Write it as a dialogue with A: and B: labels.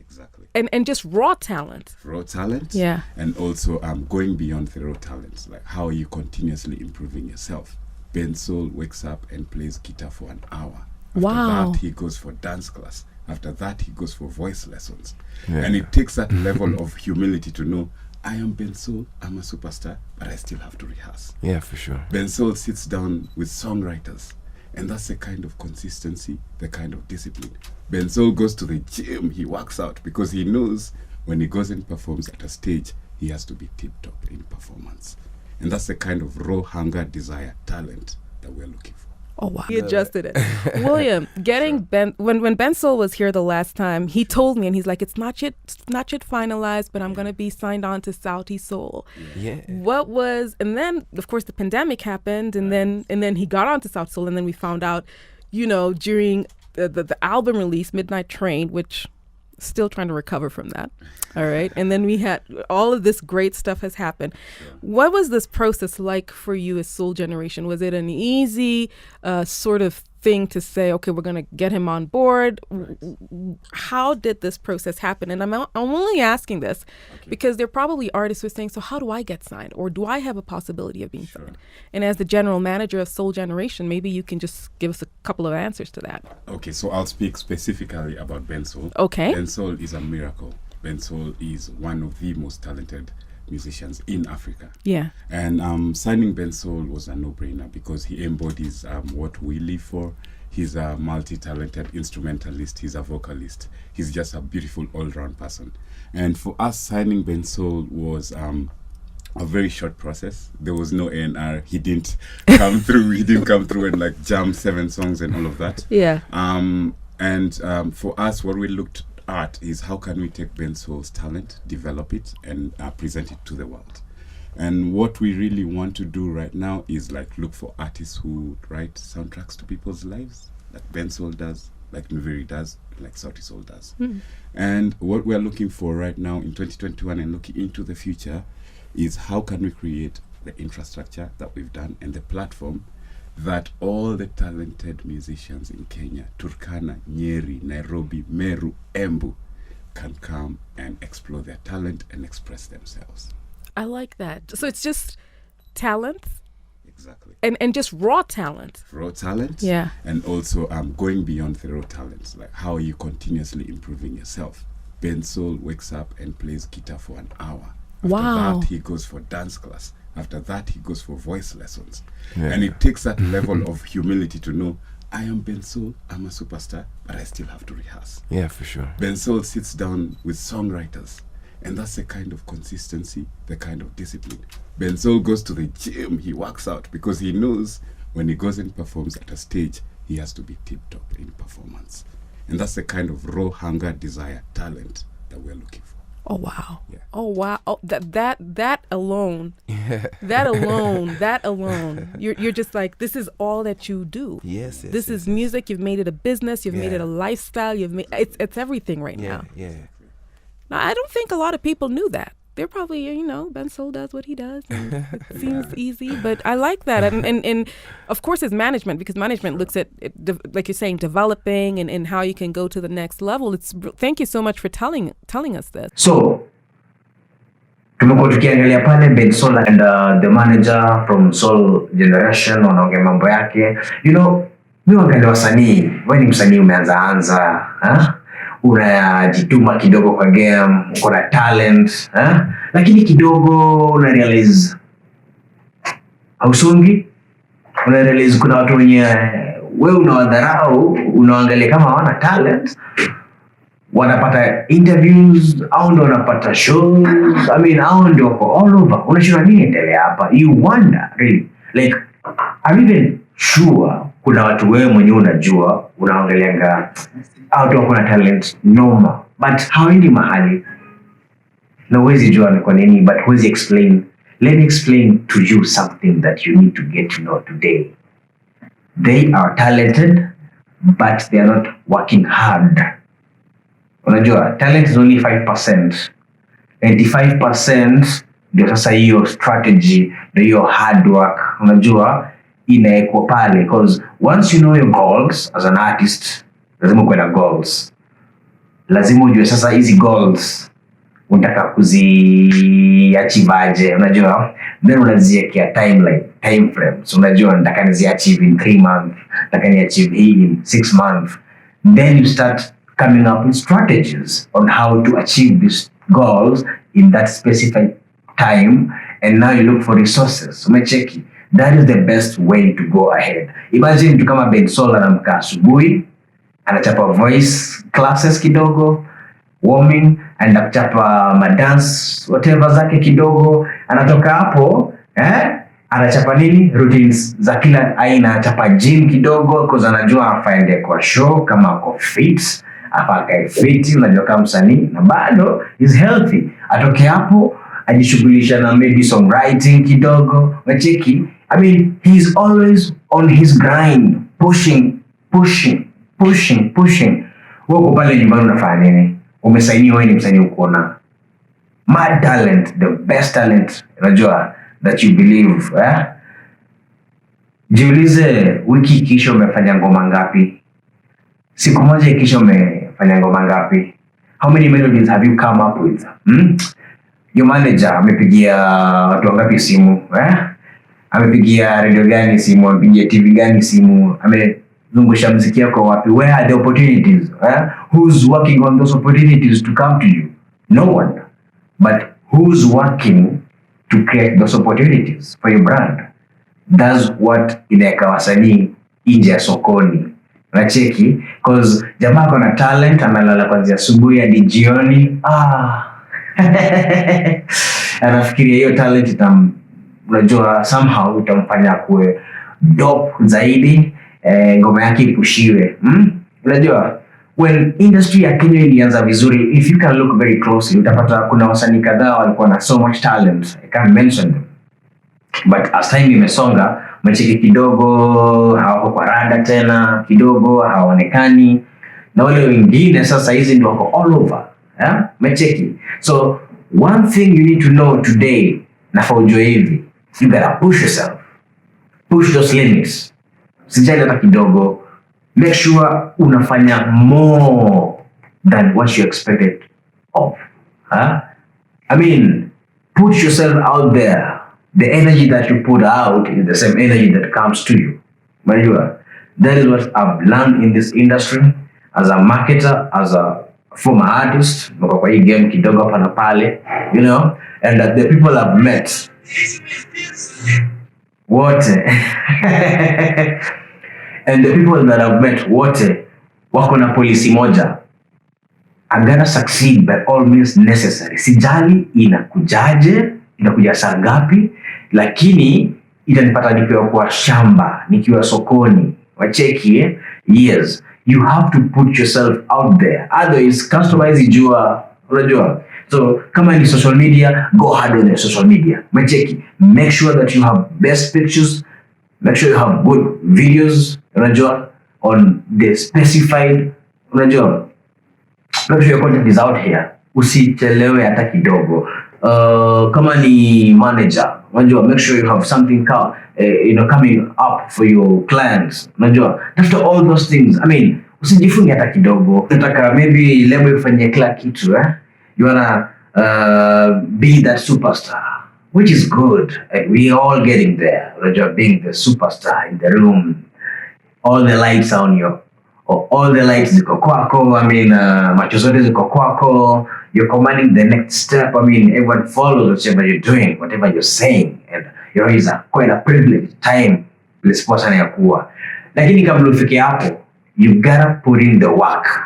A: Exactly.
B: And just raw talent.
A: Raw talent.
B: Yeah.
A: And also going beyond the raw talent. Like, how are you continuously improving yourself? Bensoul wakes up and plays guitar for an hour. After that, he goes for dance class. After that, he goes for voice lessons. Yeah. And it takes that level of humility to know, I am Bensoul, I'm a superstar, but I still have to rehearse.
C: Yeah, for sure.
A: Bensoul sits down with songwriters, and that's the kind of consistency, the kind of discipline. Bensoul goes to the gym, he works out, because he knows when he goes and performs at a stage, he has to be tip-top in performance. And that's the kind of raw hunger, desire, talent that we're looking for.
B: Oh, wow. He adjusted it. William, getting when Bensoul was here the last time, he told me, and he's like, it's not yet finalized, but I'm going to be signed on to Sauti Soul.
C: Yeah.
B: What was, and then, of course, the pandemic happened, and then he got onto Sauti Soul, and then we found out, during the album release, Midnight Train, which still trying to recover from that. All right. And then we had all of this great stuff has happened. Yeah. What was this process like for you as Soul Generation? Was it an easy sort of thing to say, okay, we're going to get him on board? Right. How did this process happen? And I'm only asking this because there are probably artists who are saying, so how do I get signed? Or do I have a possibility of being signed? And as the general manager of Soul Generation, maybe you can just give us a couple of answers to that.
A: Okay, so I'll speak specifically about Bensoul.
B: Okay.
A: Bensoul is a miracle. Bensoul is one of the most talented musicians in Africa.
B: Yeah.
A: And signing Bensoul was a no-brainer because he embodies what we live for. He's a multi-talented instrumentalist. He's a vocalist. He's just a beautiful all-round person. And for us, signing Bensoul was a very short process. There was no A&R. He didn't come through. He didn't come through and like jam 7 songs and all of that.
B: Yeah.
A: For us, what we looked at is how can we take Bensoul's talent, develop it, and present it to the world. And what we really want to do right now is like look for artists who write soundtracks to people's lives, like Bensoul does, like Nuveri does, like Sauti Soul does. Mm. And what we're looking for right now in 2021 and looking into the future is how can we create the infrastructure that we've done and the platform that all the talented musicians in Kenya, Turkana, Nyeri, Nairobi, Meru, Embu, can come and explore their talent and express themselves.
B: I like that. So it's just talent?
A: Exactly.
B: And just raw talent?
A: Raw talent.
B: Yeah.
A: And also going beyond the raw talent. Like, how are you continuously improving yourself? Bensoul wakes up and plays guitar for an hour. After that, he goes for dance class. After that, he goes for voice lessons. Yeah. And it takes that level of humility to know, I am Bensoul, I'm a superstar, but I still have to rehearse.
C: Yeah, for sure.
A: Bensoul sits down with songwriters, and that's the kind of consistency, the kind of discipline. Bensoul goes to the gym, he works out, because he knows when he goes and performs at a stage, he has to be tip-top in performance. And that's the kind of raw hunger, desire, talent that we're looking for.
B: Oh wow!
A: Yeah.
B: Oh wow! Oh, that alone, that alone. You're just like, this is all that you do.
C: Yes.
B: This is music. You've made it a business. You've made it a lifestyle. You've made it's everything right now.
C: Yeah.
B: Now I don't think a lot of people knew that. They're probably, Bensoul does what he does. And it seems easy, but I like that. And of course, it's management, because management looks at, like you're saying, developing and how you can go to the next level. Thank you so much for telling us this.
D: So, tumekuwa tukiangalia pale Bensoul and the manager from Soul Generation wanaongea mambo yake. Mimi wangalia wasanii, wewe ni msanii umeanza, unajituma kidogo kwa game, uko na talent, lakini kidogo una realize hausongi, una realize kuna watu wenye wewe unawadharau, unaangalia kama hawana talent, wanapata interviews au ndio wanapata shows, au ndio wako all over. Unashindwa nini endelea hapa? You wonder really, like, I'm even sure kuna watu wewe mwenyewe unajua unaangalianga watu wako na talent noma, but hawendi mahali na huwezi jua ni kwa nini, but huwezi explain. Let me explain to you something that you need to get to know today. They are talented, but they are not working hard. Unajua, talent is only 5%. 85% ndio sasa hiyo strategy, ndio hiyo hard work. Unajua, inaekwa pale, because once you know your goals as an artist, lazima kuwe na goals. lazima ujue sasa hizi goals unataka kuziachieve, unajua, then unaziwekea time frames, unajua nataka niziachieve in 3 months, nataka niachieve hii in 6 months, then you start coming up with strategies on how to achieve these goals in that specific time, and now you look for resources. Umecheki, that is the best way to go ahead. Imagine mtu kama Bensoul anamka asubuhi, anachapa voice classes kidogo, warming, and kuchapa madance whatever zake kidogo, anatoka hapo anachapa nini routines za kila aina, anachapa gym kidogo because anajua afaende kwa show kama ako fit, apaka fit, unajua kama msanii na bado is healthy. Atoke hapo ajishughulisha na maybe songwriting kidogo, unacheki. I mean, he's always on his grind, pushing. Wewe pale nyumbani unafanya nini? Umesainiwa, wewe ni msanii, uko na mad talent, the best talent, unajua, that you believe. Jiulize, wiki kisha umefanya ngoma ngapi? Siku moja ikisha umefanya ngoma ngapi? How many melodies have you come up with? Your manager amepigia watu wangapi simu? Amepigia radio gani simu? Amepigia TV gani simu? Amezungusha muziki yako wapi? Where are the opportunities? Who's working on those opportunities to come to you? No one. But who's working to create those opportunities for your brand? That's what inaweka wasanii nje ya sokoni. Unacheki? Because jamaa kuna talent, analala kuanzia asubuhi hadi jioni. Anafikiria hiyo talent unajua somehow itamfanya kuwe dope zaidi, ngoma yake ipushiwe. Unajua, when industry ya Kenya ilianza vizuri, if you can look very closely, utapata kuna wasanii kadhaa walikuwa na so much talent, I can't mention them. But as time imesonga, machiki kidogo hawako kwa rada tena, kidogo hawaonekani, na wale wengine sasa hizi ndio wako all over. Macheki. So one thing you need to know today, na for ujue hivi, you gotta push yourself. Push those limits. Sijali hata kidogo. Make sure unafanya more than what you expected of. I mean, put yourself out there. The energy that you put out is the same energy that comes to you. That is what I've learned in this industry as a marketer, as a former artist, kwa hii game kidogo hapa na pale, you know, and that the people I've met wote and the people that I've met wote wako na polisi moja: I'm gonna succeed by all means necessary. Sijali inakujaje, inakuja saa ngapi, lakini itanipata nikiwa kwa shamba, nikiwa sokoni. Wacheki, yes, you have to put yourself out there, otherwise customize ijua, unajua. So kama ni social media, go hard on the social media. Wacheki, make sure that you have best pictures, make sure you have good videos, unajua, on the specified, unajua, make sure your content is out here. Usichelewe hata kidogo. Kama ni manager, unajua, make sure you have something coming up for your clients, unajua. After all those things, I mean, usijifunge hata kidogo. Nataka maybe label ifanye kila kitu, you wanna be that superstar, which is good, and we are all getting there. Unajua, being the superstar in the room, all the lights on you, all the lights ziko kwako, I mean, macho zote ziko kwako, you're commanding the next step. I mean, everyone follows whatever you're doing, whatever you're saying, and you know, it's quite a privileged time place person ya kuwa. Lakini kabla ufike hapo, you gotta put in the work.